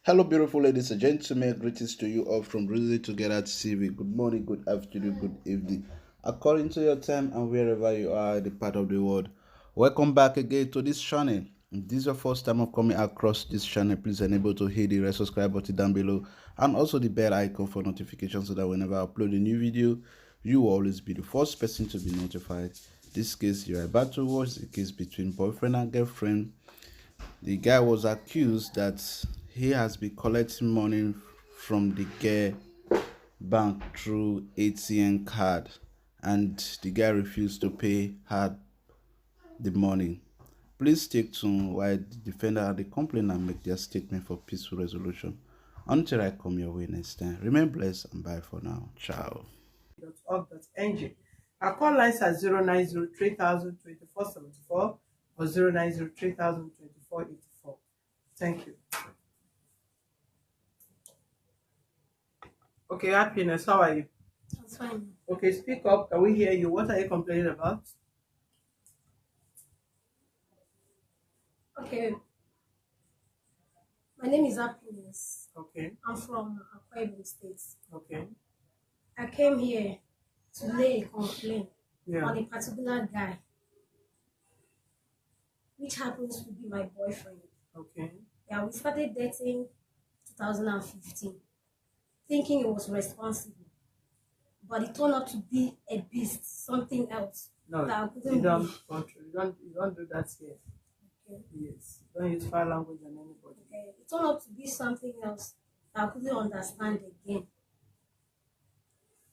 Hello, beautiful ladies and gentlemen. Greetings to you all from Really Together TV. Good morning, good afternoon, good evening. According to your time and wherever you are, the part of the world. Welcome back again to this channel. If this is your first time of coming across this channel, please enable to hit the red subscribe button down below and also the bell icon for notifications so that whenever I upload a new video, you will always be the first person to be notified. This case you are about to watch the case between boyfriend and girlfriend. The guy was accused that he has been collecting money from the girl bank through ATM card, and the guy refused to pay her the money. Please stay tuned while the defender and the complainant make their statement for peaceful resolution. Until I come your way next time, remain blessed and bye for now. Ciao. .org.ng. Our call lines are 090302474 or 090302484. Thank you. Okay, Happiness, how are you? That's fine. Okay, speak up. Can we hear you? What are you complaining about? Okay, my name is Happiness. Okay, I'm from Akwa Ibom State. okay. I came here to lay a complaint Yeah, on a particular guy, which happens to be my boyfriend. okay. Yeah, we started dating 2015, thinking he was responsible, but it turned out to be a beast, something else No, that I you couldn't don't, believe. you don't do that here. Okay. Yes, you don't use foul language on anybody. Okay. It turned out to be something else that I couldn't understand again.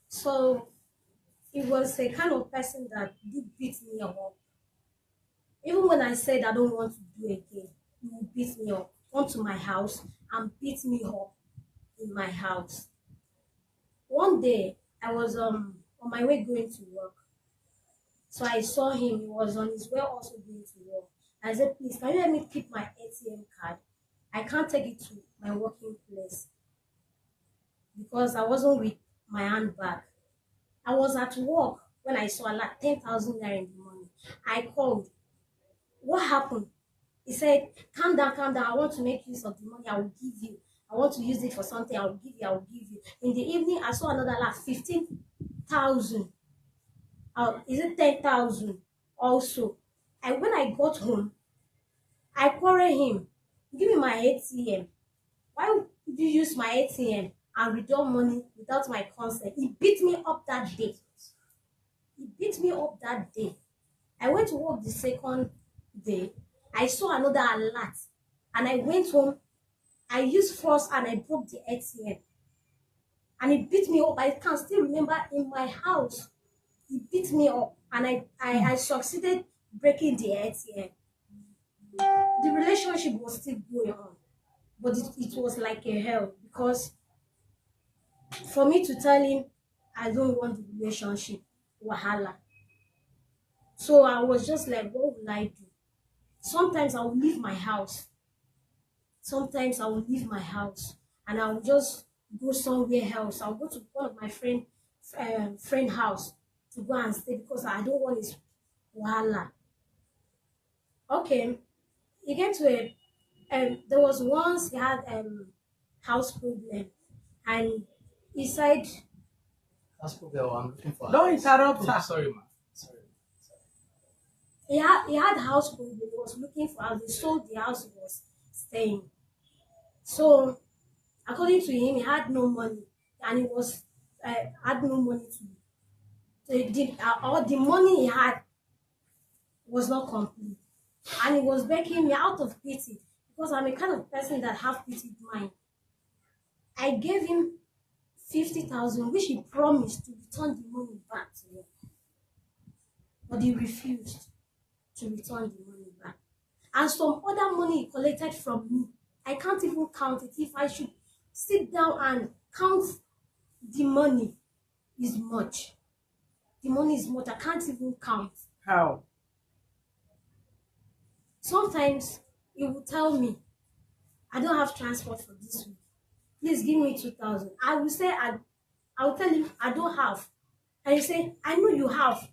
So he was a kind of person that did beat me up. Even when I said I don't want to do again, he would beat me up, come to my house and beat me up in my house. One day I was on my way going to work. So I saw him, he was on his way also going to work. I said, please, can you let me keep my ATM card? I can't take it to my working place because I wasn't with my handbag. I was at work when I saw like 10,000 naira in the morning. I called. What happened? He said, calm down, calm down. I want to make use of the money I will give you. I want to use it for something I will give you, I will give you. In the evening, I saw another like 15,000. Is it 10,000 also? When I got home, I quarreled him. Give me my ATM. Why would you use my ATM and withdraw money without my consent? He beat me up that day. He beat me up that day. I went to work the second day. I saw another alert and I went home. I used force and I broke the ATM. And he beat me up. I can still remember in my house. He beat me up and I succeeded breaking the ATM. The relationship was still going on, but it was like a hell because for me to tell him I don't want the relationship, wahala. So I was just like, what will I do? Sometimes I will leave my house. Sometimes I will leave my house and I will just go somewhere else. I'll go to one of my friend house to go and stay because I don't want his wahala. Okay, he get to a there was once he had house problem and he said Passport girl, I'm looking for. Don't interrupt her. Sorry, ma. Sorry. he had house problem. He was looking for house. He sold the house he was staying. So according to him, he had no money and he was had no money all the money he had was not complete. And he was begging me out of pity because I'm a kind of person that have pity mind. I gave him 50,000, which he promised to return the money back to me, but he refused to return the money back. And some other money he collected from me, I can't even count it. If I should sit down and count the money, is much. The money is much. I can't even count. How? Sometimes he will tell me, I don't have transport for this week. Please give me 2,000. I will say, I will tell him, I don't have. And he say, I know you have.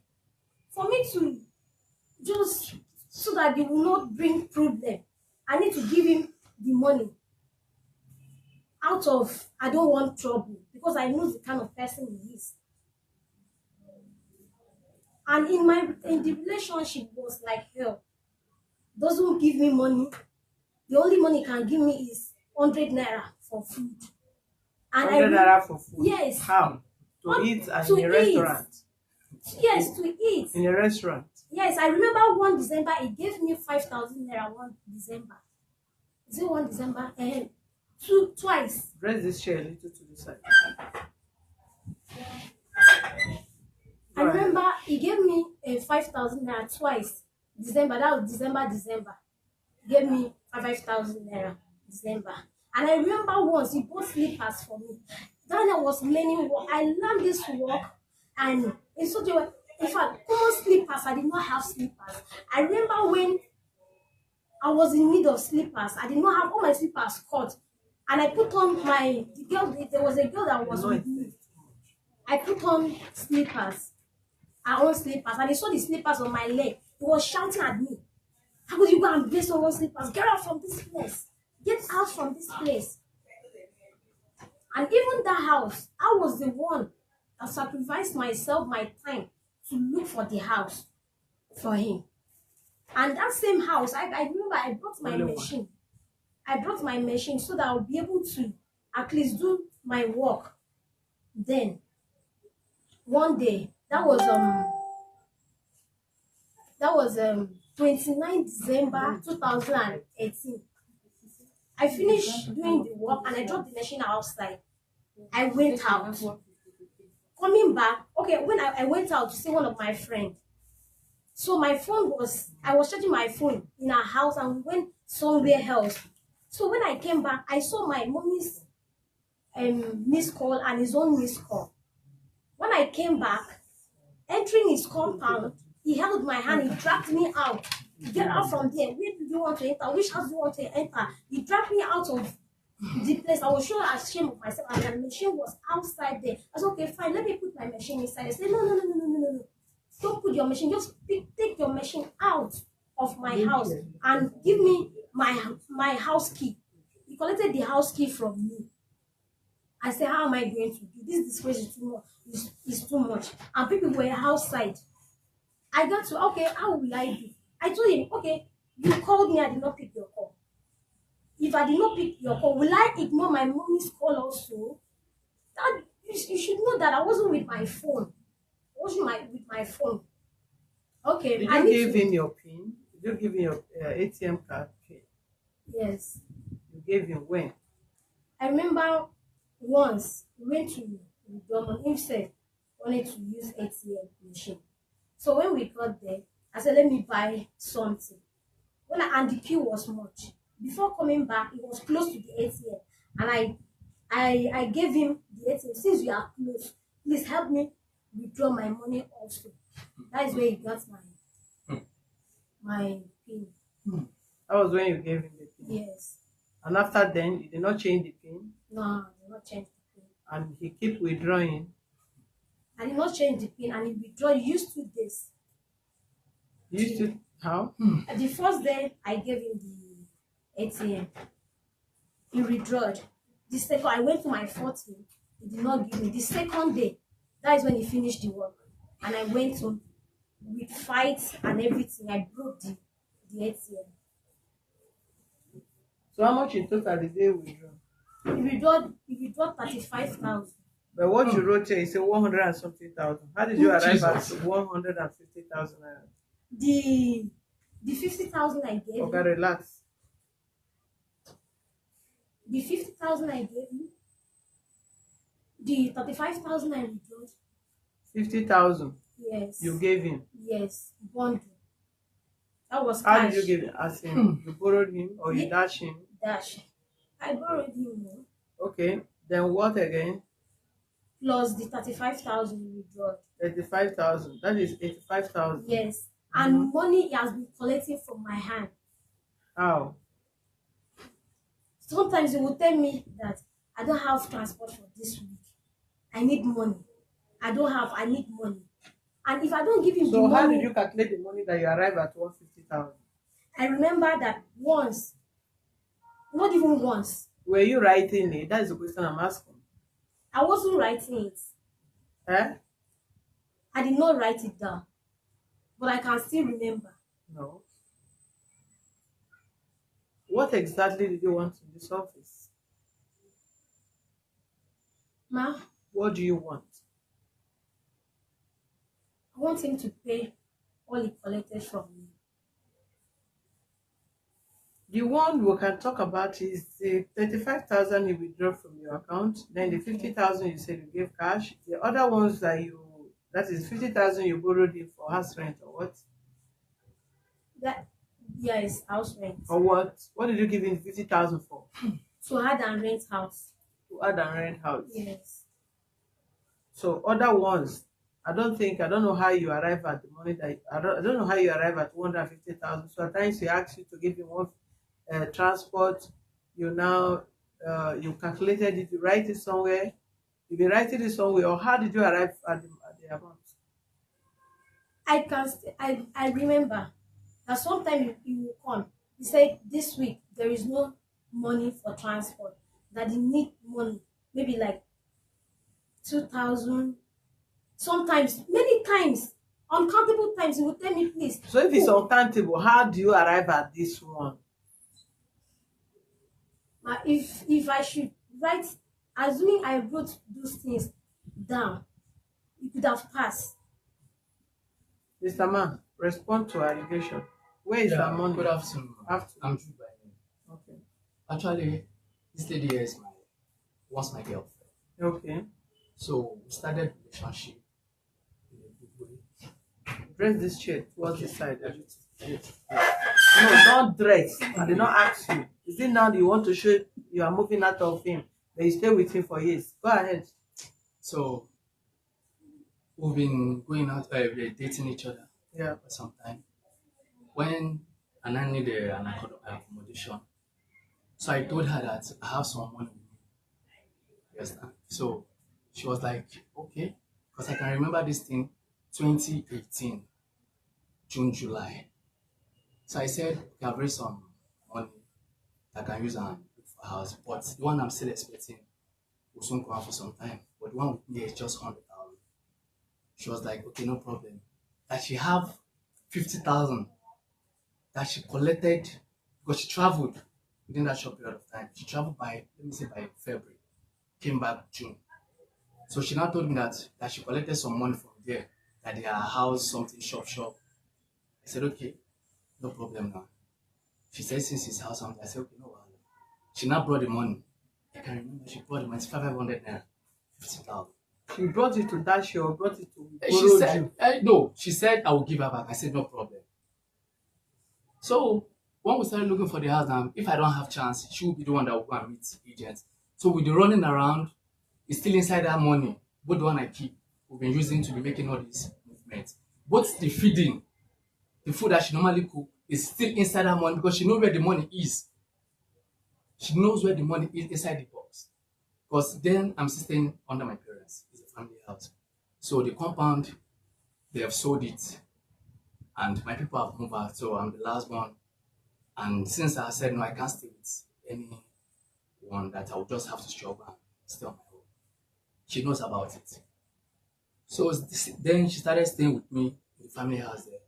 For me to just so that they will not bring problem, I need to give him the money. out of I don't want trouble because I know the kind of person he is. And in the relationship was like hell. Doesn't give me money. The only money he can give me is 100 naira for food. And 100 naira for food. Yes. How? To What? eat and To in a eat. restaurant. Yes, to eat. In a restaurant. Yes, I remember one December he gave me 5,000 naira one December. Is it one December? Twice. Raise this chair a little to the side. I remember he gave me 5,000 naira twice. December, that was December. He gave me 5,000 naira December. And I remember once he bought slippers for me. Daniel was learning work. I learned this work and in such a way, in fact, common slippers, I did not have slippers. I remember when I was in need of slippers, I did not have all my slippers cut. And I put on there was a girl that was with me. I put on slippers. I own slippers, and he saw the slippers on my leg. He was shouting at me. How could you go and place someone's slippers? Get out from this place. Get out from this place. And even that house, I was the one that sacrificed myself, my time, to look for the house for him. And that same house, I remember I brought my machine. I brought my machine so that I'll be able to at least do my work. Then, one day, that was 29 December 2018. I finished doing the work and I dropped the machine outside. I went out. Coming back, okay, when I went out to see one of my friends. So I was charging my phone in our house and we went somewhere else. So when I came back, I saw my mommy's missed call and his own missed call. When I came back, entering his compound, he held my hand, he dragged me out. Get out from there. Where do you want to enter? Which house do you want to enter? He dragged me out of the place. I was so ashamed of myself, and the machine was outside there. I said, okay, fine, let me put my machine inside. I said, no. Don't put your machine, just take your machine out of my house and give me my house key. He collected the house key from me. I said, how am I going to do this? Disgrace is too much. It's too much. And people were outside. I got to, okay, how will I do? I told him, okay, you called me, I did not pick your call. If I did not pick your call, will I ignore my mommy's call also? That you should know that I wasn't with my phone. I wasn't with my phone. Okay. Did you give him your PIN? Did you give him your ATM card PIN? Yes. You gave him when? I remember once we went to McDonald's. Him said wanted to use ATM machine. So when we got there, I said, let me buy something. And the queue was much. Before coming back, it was close to the ATM. And I gave him the ATM. Since we are close, please help me withdraw my money also. That is where he got my PIN. That was when you gave him the PIN. Yes. And after then, you did not change the PIN. No, I did not change the PIN. And he kept withdrawing. I did not change the PIN, and he withdrew. He used 2 days. You used to how? The first day I gave him the ATM, he withdrew. The second, I went to my 14. He did not give me. The second day, that is when he finished the work, and I went to with fights and everything. I broke the ATM. So how much in total did they withdraw? He withdrew 35,000. But what you wrote here is 100 and something thousand. How did you arrive at 150,000? The 50,000 I gave Okay, him, relax. the 50,000 I gave him, the 35,000 I withdrew. 50,000 Yes. you gave him. Yes, bundle. That was How cash. did you give it? As in, you borrowed him or you Yeah. dash him? Dash. I borrowed him more, Okay. Then what again? plus the 35,000 he withdrew. 35,000. That is 85,000. Yes. And money he has been collecting from my hand. How? Sometimes he will tell me that I don't have transport for this week. I need money. I need money. And if I don't give him the So how money, did you calculate the money that you arrive at 150,000? I remember that once, not even once, Were you writing it? That is the question I'm asking. I wasn't writing it. Eh? I did not write it down, but I can still remember. No. What exactly did you want in this office? Ma, What do you want? I want him to pay all he collected from me. The one we can talk about is the 35,000 you withdraw from your account, then the 50,000 you said you gave cash. The other ones that is 50,000 you borrowed in for house rent or what? That, yes, house rent. Or what? What did you give him 50,000 for? To add and rent house. To add and rent house. Yes. So other ones, I don't know how you arrive at the money that I don't know how you arrive at 250,000. So at times he asks you to give him one transport. You now you calculated it, you write it somewhere. You've been writing it somewhere, or how did you arrive at the amount? I remember that sometime he will come. He said this week there is no money for transport. That he need money, maybe like 2,000. Sometimes, many times, uncountable times, he will tell me, please. So if it's uncountable, how do you arrive at this one? If I should write, assuming I wrote those things down, it could have passed. Mr. Man, respond to allegation. Where is the money? Good afternoon. Afternoon. I'm Jude by name. Okay. Actually, this lady here is was my girlfriend. Okay. So we started relationship in a good way. Dress this chair towards Okay. this side. Yes. No, don't dress. I did not ask you. Is it now you want to show you are moving out of him? Then you stay with him for years. Go ahead. So we've been going out, we're dating each other Yeah. for some time. When and I needed an accommodation, so I told her that I have some money with me. You understand? So she was like, okay, because I can remember this thing 2018, June, July. So I said, okay, I've raised some money that I can use and look for a house. But the one I'm still expecting will soon come out for some time. But the one with me is just 100,000. She was like, okay, no problem. That she have 50,000 that she collected because she traveled within that short period of time. She traveled by, let me say, by February, came back June. So she now told me that she collected some money from there, that their house, something, shop. I said, okay, no problem now. She said, since it's house, something. I said, okay, no problem. She now brought the money. I can remember she brought the money, it's 500 naira, 50,000. She brought it to Dashi or brought it to She borrow said, you. no, she said, I will give her back. I said, no problem. So when we started looking for the house now, if I don't have chance, she will be the one that will go and meet agents. So with the running around, it's still inside that money. Both the one I keep, we've been using to be making all these movements. Both the feeding, the food that she normally cook, is still inside that money because she knows where the money is. She knows where the money is inside the box. Because then I'm still staying under my parents. It's a family house. So the compound, they have sold it. And my people have moved out. So I'm the last one. And since I said no, I can't stay with anyone, that I will just have to struggle and stay on my own. She knows about it. So then she started staying with me in the family house there.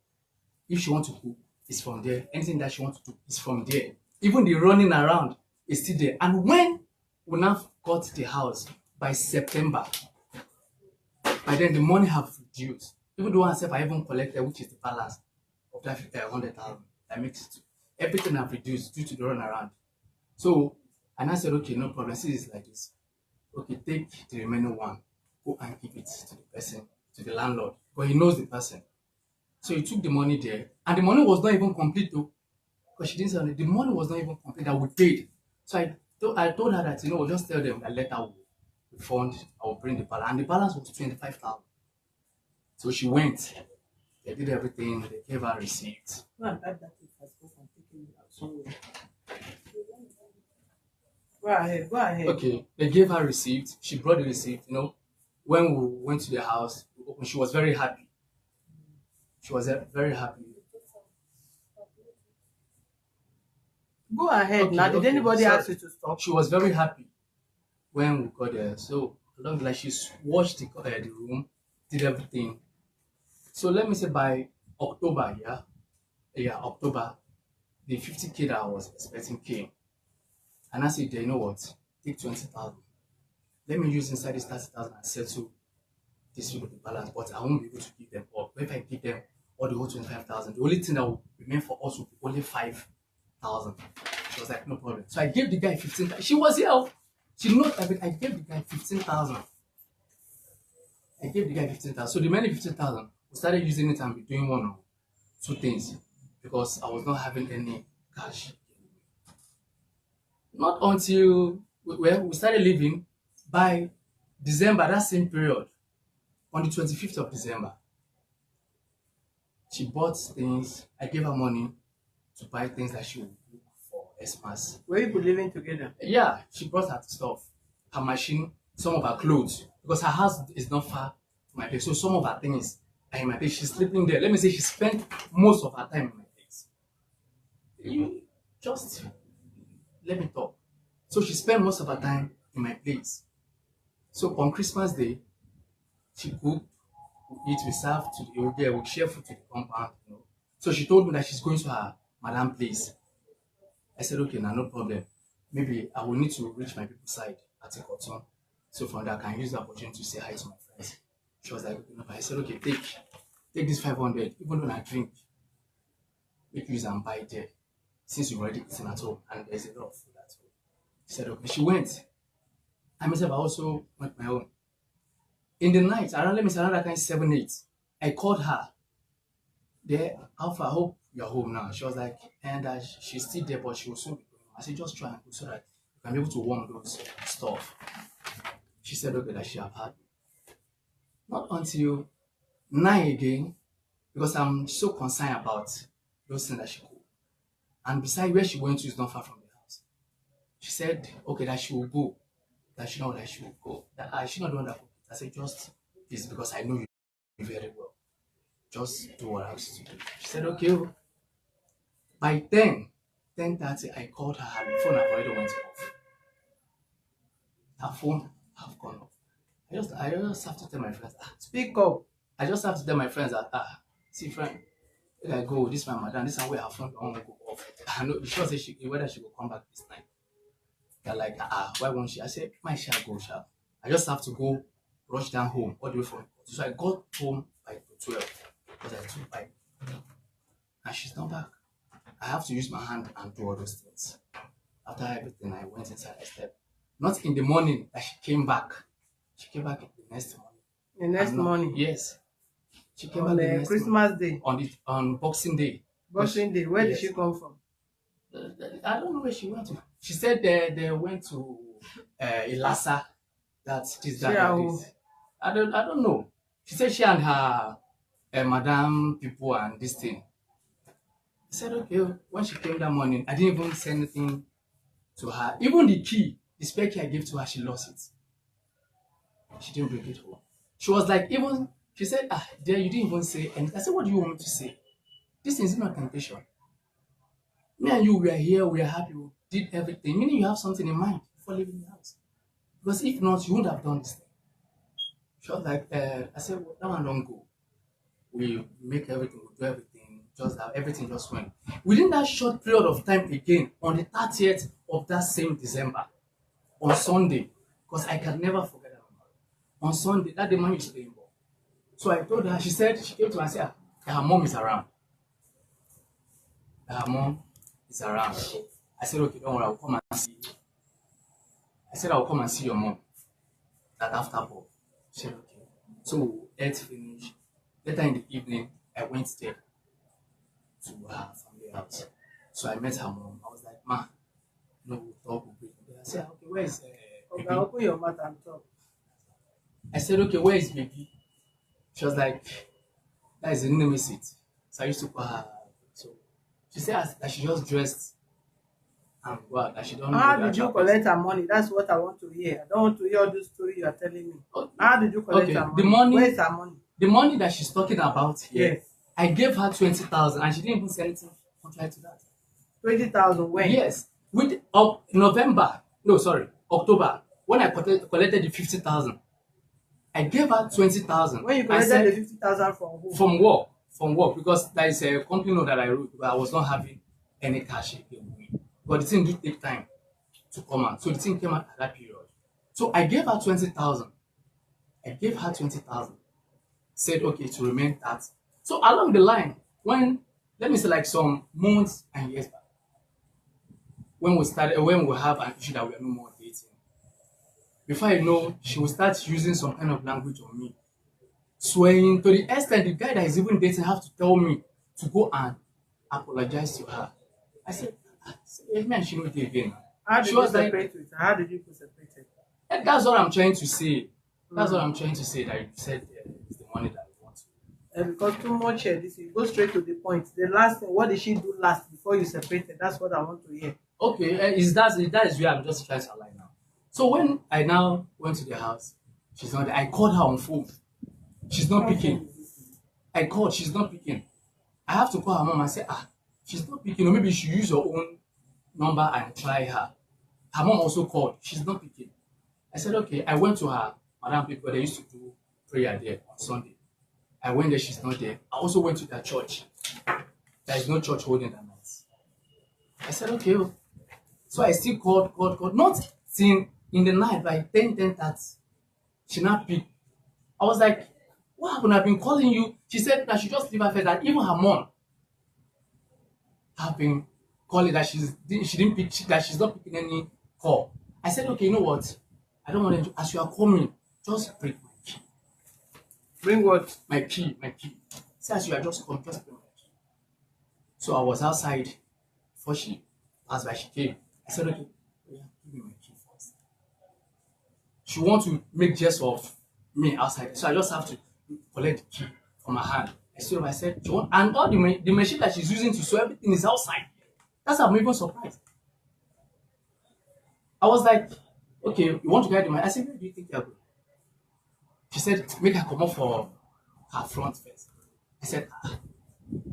If she wants to cook, it's from there. Anything that she wants to do is from there. Even the running around is still there. And when we now got the house by September, by then the money have reduced. Even the one I even collected, which is the balance of that 100,000, that makes it. Everything have reduced due to the run around. So, and I said, okay, no problem. See, it's like this. Okay, take the remaining one, go and give it to the person, to the landlord, because he knows the person. So he took the money there, and the money was not even complete though, because she didn't say the money was not even complete that we paid. So I told her that, we'll just tell them that later will refund, I will bring the balance, and the balance was 25,000. So she went, they did everything, they gave her receipt. Go and type that it has go and take it out somewhere. Go ahead. Okay, they gave her receipt. She brought the receipt. When we went to the house, she was very happy. She was very happy. Go ahead now. Did anybody So ask you to stop? she was very happy when we got there. So along like she's washed the room, did everything. So let me say by October, October, the 50K that I was expecting came. And I said, you know what? Take 20,000. Let me use inside this 30,000 and settle this people the balance, but I won't be able to give them all. But if I give them all the whole 25,000, the only thing that will remain for us will be only 5,000. She was like, no problem. So I gave the guy 15,000. She was here. She knows everything. I gave the guy 15,000. I gave the guy 15,000. So the remaining 15,000, we started using it and be doing one or two things because I was not having any cash. Not until we started living by December, that same period, on the 25th of December, she bought things. I gave her money to buy things that she would look for Xmas. Were you living together? Yeah, she brought her stuff, her machine, some of her clothes, because her house is not far from my place. So some of her things are in my place. She's sleeping there. Let me say she spent most of her time in my place. You just let me talk. So she spent most of her time in my place. So on Christmas Day, she cooked, we eat, we serve to the there, we share food to the compound, you know. So she told me that she's going to her madam place. I said, okay, now no problem. Maybe I will need to reach my people's side at a cotton. So from there, I can use the opportunity to say hi to my friends. She was like, no, but I said, okay, take this 500, even when I drink, make use and buy it there. Since you've already eaten at home and there's a lot of food at home. She said, okay. She went. I myself, I also went my own. In the night, around, let me say, around that kind of 7, 8, I called her. There, Alpha, I hope you're home now. She was like, and she's still there, but she will soon be going home. I said, just try and go so that you can be able to warm those stuff. She said, okay, that she have had. Not until 9 again, because I'm so concerned about those things that she could. And besides, where she went to is not far from the house. She said, okay, that she will go. That she know that she will go. That I should not do that. I said, just this because I know you very well. Just do what I have to do. She said, okay. By 10:30, I called her. Her phone had already went off. Her phone have gone off. I just have to tell my friends. Speak up. I just have to tell my friends that see friend, if I go, this my madam, this is where her phone don't go off. I know she was say whether she will come back this night. They're like, why won't she? I said, my shall go, shall. I just have to go rush down home all the way from. So I got home by 12 because I took bike. And she's not back. I have to use my hand and do all those things. After everything, I went inside. I slept. Not in the morning that she came back. She came back the next morning. The next morning? Yes. She came on back the next Christmas Day? On Boxing Day. Boxing Day. Where did she come from? I don't know where she went to. She said they went to Ilasa. That's this, that, this. I don't know. She said she and her madam people and this thing. I said, okay. When she came that morning, I didn't even say anything to her. Even the key, the spare key I gave to her, she lost it. She didn't bring it home. She was like, she said, dear, you didn't even say anything. I said, what do you want me to say? This is not temptation. Me and you, we are here, we are happy, we did everything. Meaning you have something in mind before leaving the house. Because if not, you wouldn't have done this thing. She was like, I said, well, that one don't go. We make everything, we do everything, just that everything just went. Within that short period of time again, on the 30th of that same December, on Sunday, because I can never forget that moment. On Sunday, that day, man used to be involved. So I told her, she said, she came to me and said, her mom is around. Her mom is around. I said, okay, don't worry, I'll come and see you. I said, I'll come and see your mom. That after ball. She said, okay. So, ate finished. Later in the evening, I went there to her family house. So I met her mom. I was like, ma, we'll talk, we'll break. I said, okay, where is okay, open your mouth and talk. I said, okay, where is baby? She was like, that is the name seat. So I used to call her. So she said that she just dressed and go out, that she don't know. How did you collect her money? That's what I want to hear. I don't want to hear all this story you are telling me. Okay. How did you collect her money? Where is her money? The money that she's talking about here, yes. I gave her 20,000 and she didn't even say anything contrary to that. 20,000 when? Yes, with November. No, sorry, October. When I collected the 50,000, I gave her 20,000. When you I collected said, the 50,000 from who? from work, because there is a company note that I wrote, but I was not having any cash again with me. But the thing did take time to come out, so the thing came out at that period. So I gave her 20,000. I gave her 20,000. Said okay to remain that. So along the line, when let me say like some months and years back, when we have an issue that we are no more dating. Before I know, she will start using some kind of language on me, swearing to the extent the guy that is even dating have to tell me to go and apologize to her. I said, man, she not again. How did She you was like, separate it? How did you separate it? and that's what I'm trying to say. That's what I'm trying to say. That you said it's the money that you want to. Because too much this is go straight to the point. The last thing, what did she do last before you separated? That's what I want to hear. Okay, that is where I'm just trying to align now. So when I now went to the house, she's not there. I called her on phone. She's not picking. I called, she's not picking. I have to call her mom and say, she's not picking. Or maybe she use her own number and try her. Her mom also called. She's not picking. I said, okay. I went to her Madam people. They used to do prayer there on Sunday. I went there. She's not there. I also went to their church. There is no church holding that night. I said, okay. So I still called. Not seeing in the night by 10:30. She not picked. I was like, what happened? I've been calling you. She said that she just leave her face. That even her mom have been calling that she didn't pick, that she's not picking any call. I said, okay, you know what? I don't want them to, as you are coming, just break my key. Bring what? My key. Say as you are just coming, just bring my key. So I was outside before she passed by, she came. I said, okay, yeah, give me my key first. She want to make jest of me outside. So I just have to collect the key from her hand. I said, she want, and all the machine that she's using to sew everything is outside. That's how I'm even surprised. I was like, okay, you want to guide the man? I said, where do you think you're going? She said, make her come up for her front first. I said,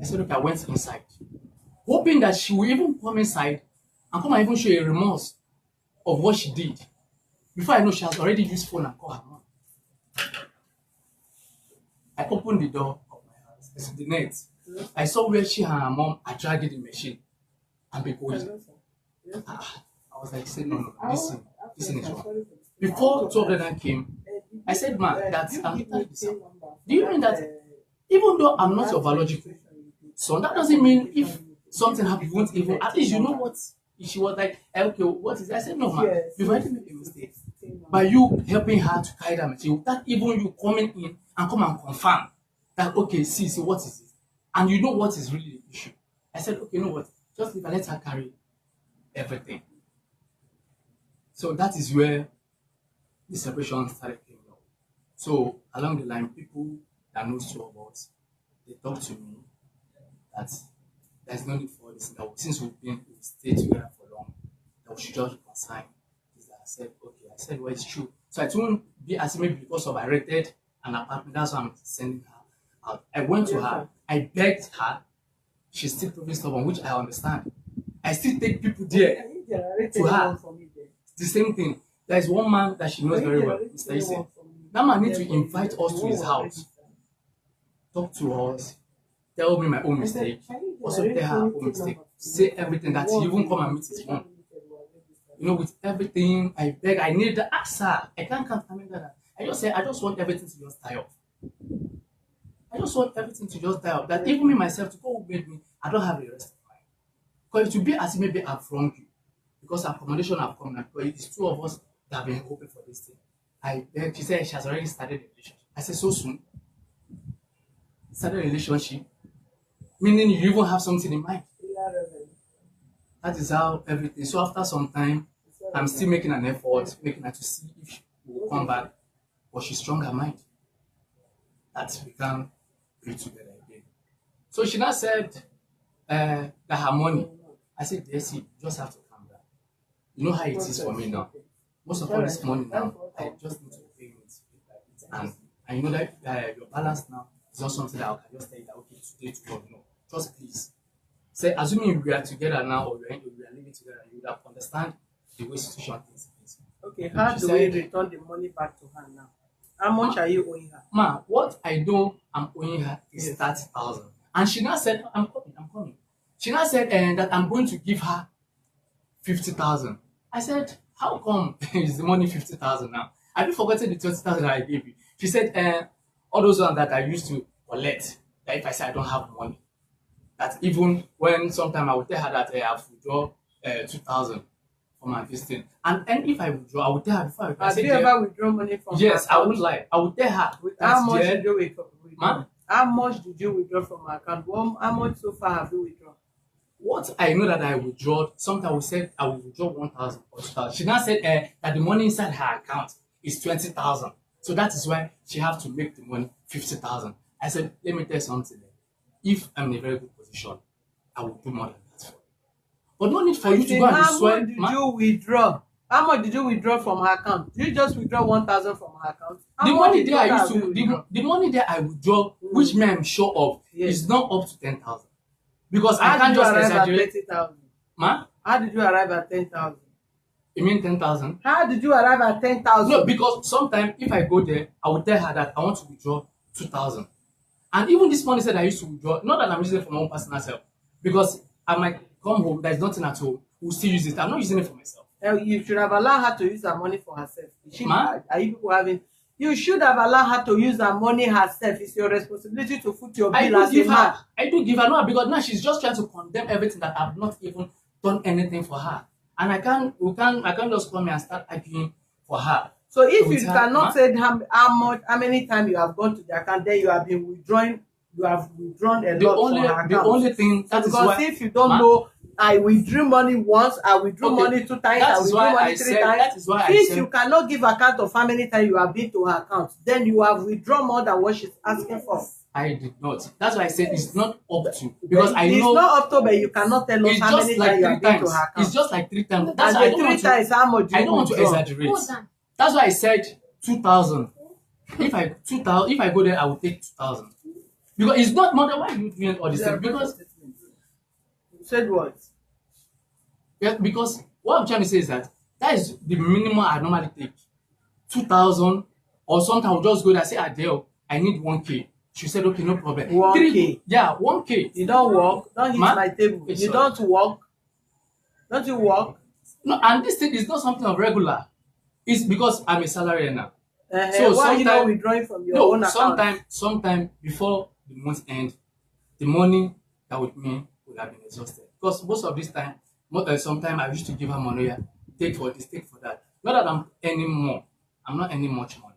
okay, I went inside. Hoping that she will even come inside and come and even show a remorse of what she did. Before I know, she has already used phone and called her mom. I opened the door of my house. I said, the net. I saw where she and her mom are dragging the machine and be going. I was like, say no, listen is wrong. Before 2 of them came, I said, man, that's do you mean that even though I'm not your biological son, that doesn't mean if something happens, you won't even, at least you know what? She was like, okay, what is it? I said, no, man, you've already made a mistake. By you helping her to carry that material, that even you coming in and come and confirm that, okay, see, what is it? And you know what is really the issue. I said, okay, you know what? Just leave her, let her carry everything. So that is where the separation started coming up. So along the line, people that knows two of us, they talk to me that there's no need for this. That since we've stayed together for long, that we should just reconcile. I said, okay. I said, well, it's true. So it won't be as maybe because of I rented an apartment. That's why I'm sending her out. I went to her. I begged her. She's still proving stubborn, which I understand. I still take people there to her. The same thing. There is one man that she knows very well, Mr. Ise. That man needs to invite us to his house, talk to us, tell me my own mistake, also tell her own mistake, say everything that he even come and meet his mom. You know, with everything, I beg, I need the answer. I can't that. I just want everything to just die off. I just want everything to just die off. That even me myself, to go with me, I don't have a rest of mind. Because it will be as if maybe I've wronged you. Because accommodation have come now. Because it's two of us that have been hoping for this thing. I beg, she said she has already started a relationship. I said, so soon? Started a relationship? Meaning you even have something in mind. That is how everything. So after some time, I'm still making an effort, making her to see if she will come back, but she's strong her mind that we can be together again. So she now said that her money. I said, Desi, you just have to calm down. You know how it is for me now. Most of all this money now, I just need to pay it. And you know that your balance now is not something that I can just tell you that okay, today, tomorrow. No, just please say, assuming we are together now or we are living together, you would have understand the way situation is. Okay, how She do we said, return the money back to her now? How much are you owing her? Ma, what I know I'm owing her is Yes. 30,000. And she now said, I'm coming. She now said that I'm going to give her 50,000. I said, how come is the money 50,000 now? Have you forgotten the 20,000 I gave you? She said, all those ones that I used to collect, that if I say I don't have money, that even when sometime I would tell her that I have to withdraw 2,000 for my visiting. And if I withdraw, I would tell her before I Have said, you ever withdrawn money from yes, her I account? won't lie. I would tell her. How much dear, did you withdraw? Ma? How much did you withdraw from her account? How much so far have you withdrawn? What I know that I withdraw, sometimes we said I will withdraw 1,000 or 2,000. She now said that the money inside her account is 20,000. So that is why she have to make the money 50,000. I said, let me tell you something. If I'm in a very good position, I will do more than that for you. But no need for you to go and How be swear. much did you withdraw? How much did you withdraw from her account? Did you just withdraw 1,000 from her account? How The much money did there you I have used to, withdrawn? the money there I withdraw, which me I'm sure of, Yes. is not up to 10,000. Because I How can't did you just arrive at exaggerate. 30,000? Ma, How did you arrive at 10,000? you mean 10,000? How did you arrive at 10,000? No, because sometimes if I go there, I will tell her that I want to withdraw 2,000. And even this money said I used to withdraw, not that I'm using it for my own personal self, because I might come home, there's nothing at home, we'll still use it. I'm not using it for myself. You should have allowed her to use her money for herself. Ma? Are you people having? You should have allowed her to use her money herself. It's your responsibility to foot your I bill do as a give man. her, I do give her, no, because now she's just trying to condemn everything that I've not even done anything for her. And I can't just come here and start arguing for her. So if With you her, cannot ma? say how many times you have gone to the account, then you have been withdrawing. You have withdrawn a The lot only, from her account. the only thing that is Because why, if you don't Ma? know, I withdrew money once, I withdrew Okay, money 2 times, that I is withdrew why money I 3 said- times. that is why I If said- you cannot give account of how many times you have been to her account, then you have withdrawn more than what she's asking for. I did not. That's why I said it's not up to, because I It's know not up to, but you cannot tell us it's how just many like times you have 3 been to times. her account. It's just like 3 times. And That's why I the don't 3 want to, times, how much do I you don't want to withdraw? exaggerate. Hold on. That's why I said 2,000. If I go there, I will take 2,000. Because it's not more than why you doing all this thing. Because You said what? yeah, because what I'm trying to say is that is the minimum I normally take. 2,000, or sometimes I'll just go there and say, Adele, I need 1K. She said, okay, no problem. 1K? Yeah, 1K. You don't work. Don't hit Ma? my table. It's You sorry. don't work. Don't you work? No, and this thing is not something of regular. It's because I'm a salary earner. So Why are you not sometime- withdrawing from your No, own account? sometime before the month end, the money that with me would have been exhausted. Because most of this time, sometimes I used to give her money, yeah, take for this, take for that. Not that I'm earning more. I'm not earning much money.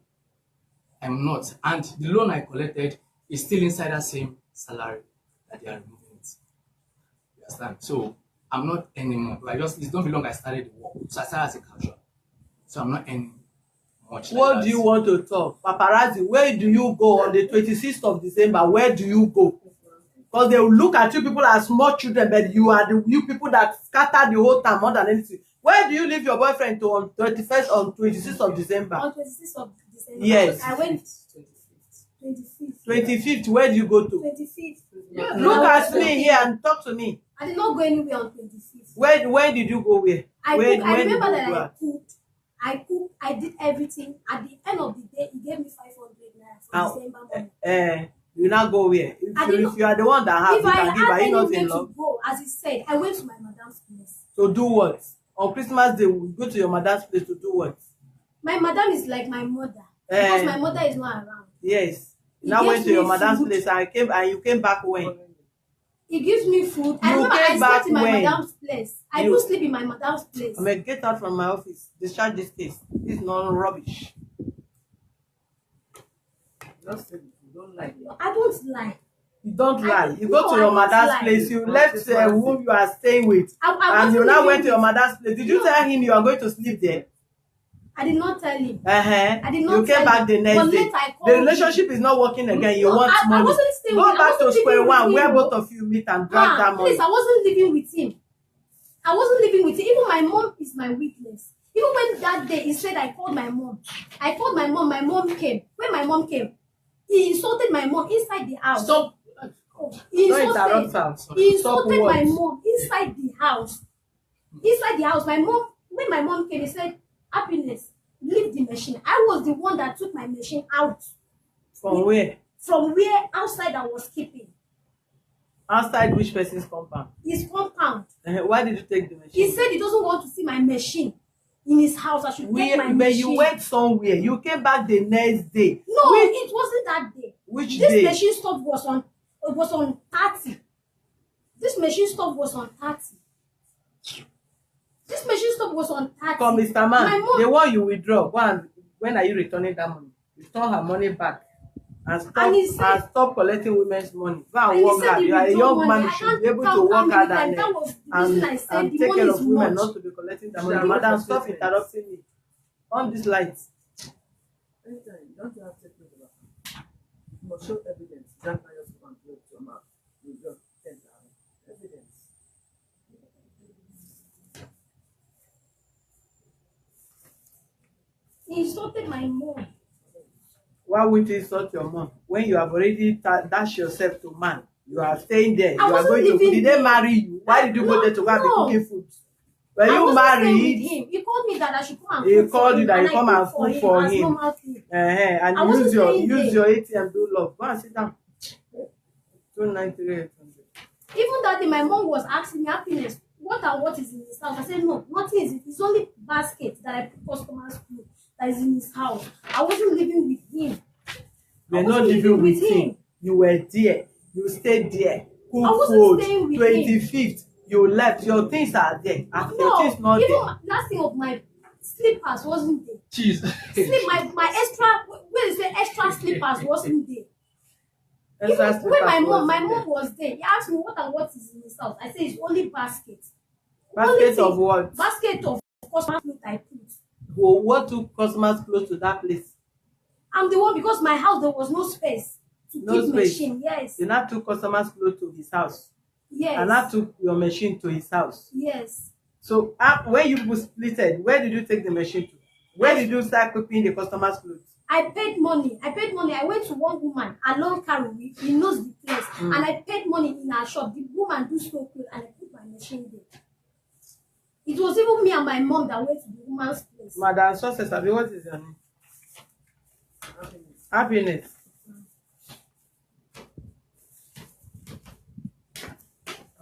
I'm not. And the loan I collected is still inside that same salary that they are removing it. You understand? So I'm not earning more. It's not be long I started the work. So I started as a casual. So I'm not earning much. like What that. do you want to talk? Paparazzi, where do you go on the 26th of December? Where do you go? Because they will look at you people as small children, but you are you people that scatter the whole time more than anything. Where do you leave your boyfriend to on 31st, on 26th of December? On 26th of December. Yes. I went 25th. 25th, where do you go to? 25th. Yeah, Look at me here and talk to me. I did not go anywhere on 25th. Where did you go where? I Where cooked. I did remember you that go I at? cooked. I did everything. At the end of the day, he gave me 500 naira for Ow. December money. You now go where? I did If you are the one that have, If you I can give. had Are you not anywhere in to love? go, as he said, I went to my madam's place. To do what? On Christmas Day, we go to your mother's place to do what? My madam is like my mother. Eh. Because my mother is not around. Yes. He Now went gives to your me mother's food. place and you came back when? He gives me food. I You remember came I back slept in my when? madam's place. I You- do sleep in my madam's place. I mean, get out from my office. Discharge this case. This is not rubbish. Just say it. You don't like it. I don't lie. You don't I- lie. You no, go to I your don't mother's lie. place. You left whom you are staying with. I And you wasn't now living went to your with- mother's place. Did you No. tell him you are going to sleep there? I did not tell him. I did not You came tell back him. the next But day. later I called The him. relationship is not working again. You No, want I money. wasn't staying with Go him. I back to wasn't square living one with where him. both of you meet and drag that money. Please, I wasn't living with him. I wasn't living with him. Even my mom is my weakness. Even when that day he said I called my mom. I called my mom came. When my mom came, he insulted my mom inside the house. Stop. Oh, he Don't insulted, interrupt her. he Stop insulted my what? mom inside the house. Inside the house, my mom, when my mom came, he said, Happiness, leave the machine. I was the one that took my machine out. From where? From where outside I was keeping. Outside which person's compound? His compound. Why did you take the machine? He said he doesn't want to see my machine in his house. I should take my But machine. you went somewhere. You came back the next day. No, it wasn't that day. Which this day? Machine stop was on 30. This machine stop was on 30. This machine stop was on 30. Come, Mr. My Man, mom, the one you withdraw, go and, when are you returning that money? Return her money back. And stop collecting women's money. Go and work hard. You are a young man, you should be able to work hard and take care of women, not to be collecting the money. Madam, stop interrupting me. On this light. Anytime, you don't have to take note of that. You must show evidence. Jack by yourself and close your mouth. You just get that evidence. he insulted my mom. Why would you insult your mom when you have already dashed yourself to man? You are staying there. You are going to. Did they marry you? Why did you go there to go and be cooking food? When you married, he called me that I should come and cook. He called you that you come and cook for him. And use your ATM do love. Go and sit down. 293. Even that day, my mom was asking me, Happiness, what is in his house? I said, no, nothing is. It's only basket that I put customers' food that is in his house. I wasn't living with him. You're not living with him. You were there. You stayed there. Cook food. 25th. You left. Your things are there. And your things not even there. last thing of my slippers wasn't there. Jeez. my extra, when they say extra slippers wasn't there. Even when my mom was there, he asked me what is in his house. I said it's only basket. Basket of what? Basket of customer clothes I put. Well, what took customers close to that place? I'm the one because my house there was no space to keep machine. Yes. You now took customers close to his house. Yes. And now took your machine to his house. Yes. So when you splitted, where did you take the machine to? Where did you start cooking the customers' clothes? I paid money. I went to one woman along Karui. He knows the place. And I paid money in her shop. The woman do store clothes and I put my machine there. It was even me and my mom that went to the woman's place. Madam Success, what is your name? Happiness.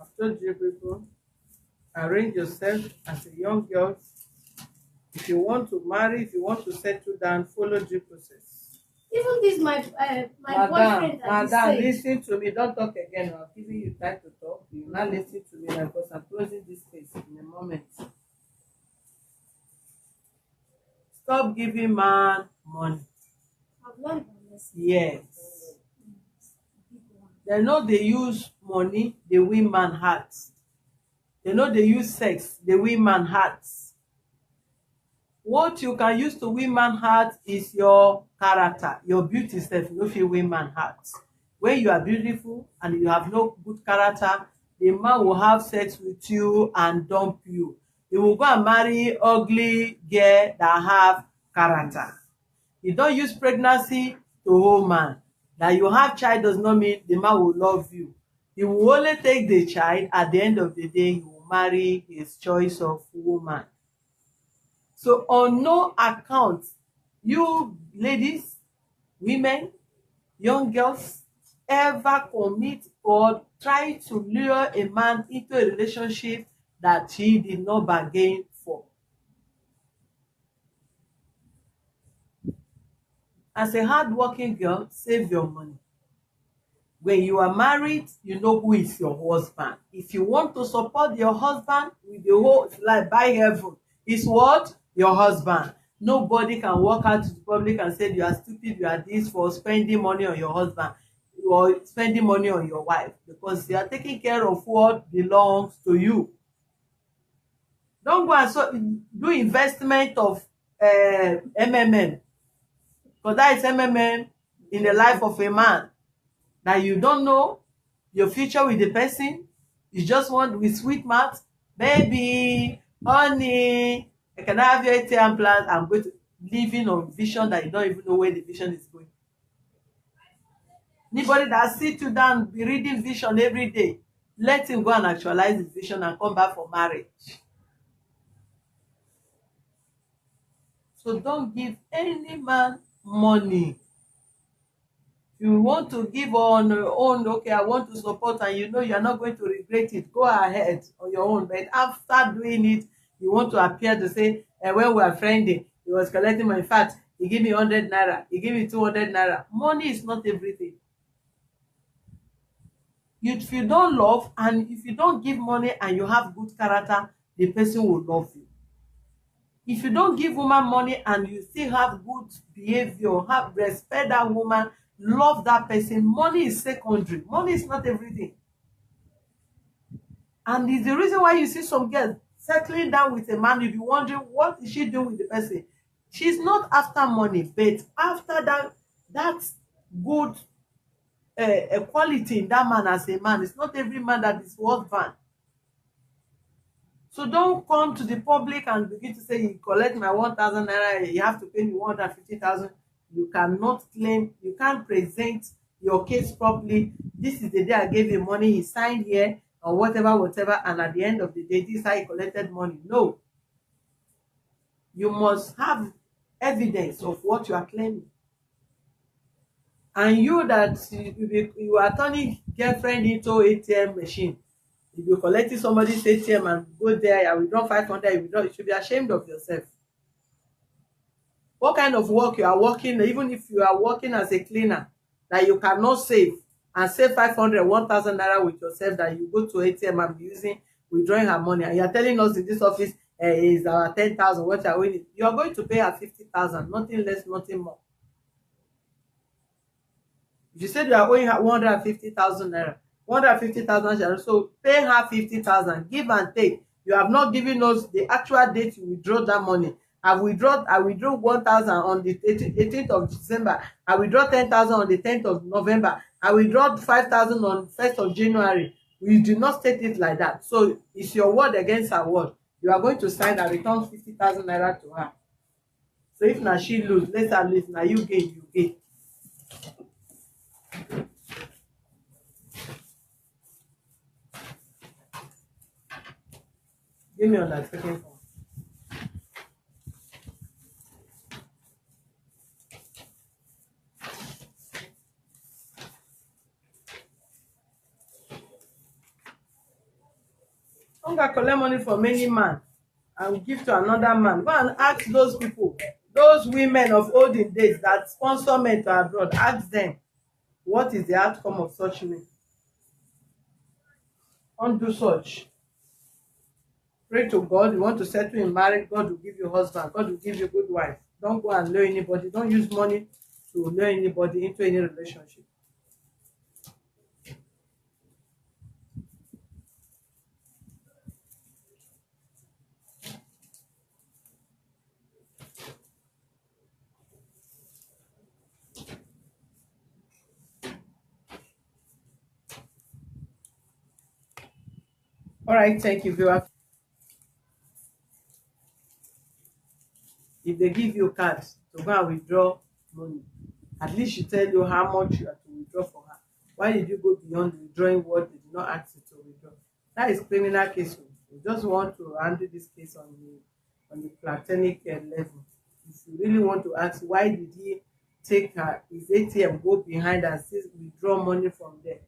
I've told you people, arrange yourself as a young girl. If you want to marry, if you want to settle down, follow due process. Even this my boyfriend that Madam, listen to me. Don't talk again. I'm giving you time to talk. You not listen to me now because I'm closing this case in a moment. Stop giving man money. I've learned my lesson. Yes. They know they use money, they win man hearts. They know they use sex, they win man hearts. What you can use to win man heart is your character, your beauty self. No fit win man heart. When you are beautiful and you have no good character, the man will have sex with you and dump you. He will go and marry ugly girl that have character. You don't use pregnancy to hold man. That you have child does not mean the man will love you. He will only take the child. At the end of the day, he will marry his choice of woman. So on no account, you ladies, women, young girls, ever commit or try to lure a man into a relationship that he did not bargain for. As a hardworking girl, save your money. When you are married, you know who is your husband. If you want to support your husband with the whole life by heaven, is what? Your husband. Nobody can walk out to the public and say you are stupid, you are this for spending money on your husband or spending money on your wife, because you are taking care of what belongs to you. Don't go and do investment of MMM, because that is MMM in the life of a man that you don't know your future with the person. You just want with sweet mouth, baby, honey, I can have your ATM plan. I'm going to living on vision that you don't even know where the vision is going. Anybody that sit you down, be reading vision every day, let him go and actualize his vision and come back for marriage. So don't give any man money. You want to give on your own, okay, I want to support, and you know you're not going to regret it, go ahead on your own. But after doing it, you want to appear to say, when we are friending, he was collecting my fat, he give me 100 naira, he give me 200 naira. Money is not everything. If you don't love, and if you don't give money and you have good character, the person will love you. If you don't give woman money and you still have good behavior, have respect that woman, love that person, money is secondary. Money is not everything. And it's the reason why you see some girls settling down with a man, you'll be wondering, what is she doing with the person? She's not after money, but after that good quality in that man as a man. It's not every man that is worth van. So don't come to the public and begin to say, you collect my 1,000 naira, you have to pay me 150,000. You cannot claim, you can't present your case properly. This is the day I gave him money, he signed here, or whatever, and at the end of the day, this is how he collected money. No. You must have evidence of what you are claiming. And you that you are turning girlfriend into ATM machine. If you're collecting somebody's ATM and go there, I withdraw 500, you should be ashamed of yourself. What kind of work you are working, even if you are working as a cleaner, that you cannot save and save 500, 1,000 naira with yourself, that you go to ATM and be using, withdrawing her money, and you're telling us in this office is our 10,000, what you are winning. You are going to pay her 50,000, nothing less, nothing more. If you said you are owing her 150,000 naira, 150,000 naira, so pay her 50,000, give and take. You have not given us the actual date you withdraw that money. I withdraw 1,000 on the 18th of December. I withdraw 10,000 on the 10th of November. I withdraw 5,000 on 1st of January. We do not state it like that. So it's your word against her word. You are going to sign and return 50,000 naira to her. So if now she lose, let her lose. Now you gain, you gain. Give me on that second phone. Don't go collect money from any man and give to another man. Go and ask those people, those women of olden days that sponsor men to abroad. Ask them, what is the outcome of such men? Don't do such. Pray to God. You want to settle in marriage, God will give you husband. God will give you good wife. Don't go and lure anybody. Don't use money to lure anybody into any relationship. All right, thank you, viewer. If they give you cards to go and withdraw money, at least she tell you how much you have to withdraw for her. Why did you go beyond the withdrawing what they did not ask you to withdraw? That is criminal case. We just want to handle this case on the platonic level. If you really want to ask why did he take his ATM, go behind and still withdraw money from there,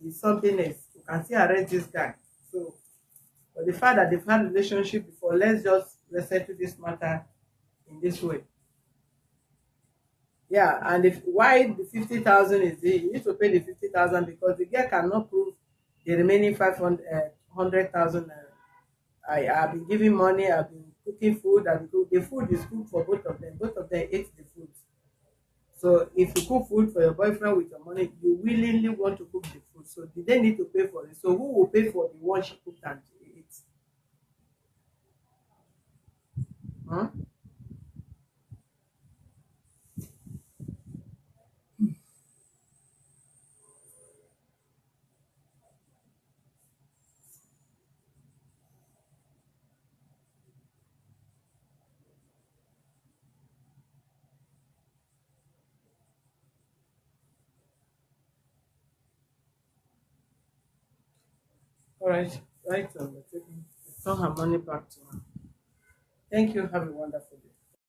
it's something else. You can still arrest this guy. So, but the fact that they've had a relationship before, let's settle this matter in this way. Yeah, and why the 50,000 is there, you need to pay the 50,000 because the girl cannot prove the remaining 500,000. I have been giving money, I've been cooking food, the food is cooked for both of them. Both of them ate the food. So if you cook food for your boyfriend with your money, you willingly want to cook the food. So they need to pay for it. So who will pay for the one she cooked and ate? Huh? Right, right. We're taking return her money back to her. Thank you. Have a wonderful day.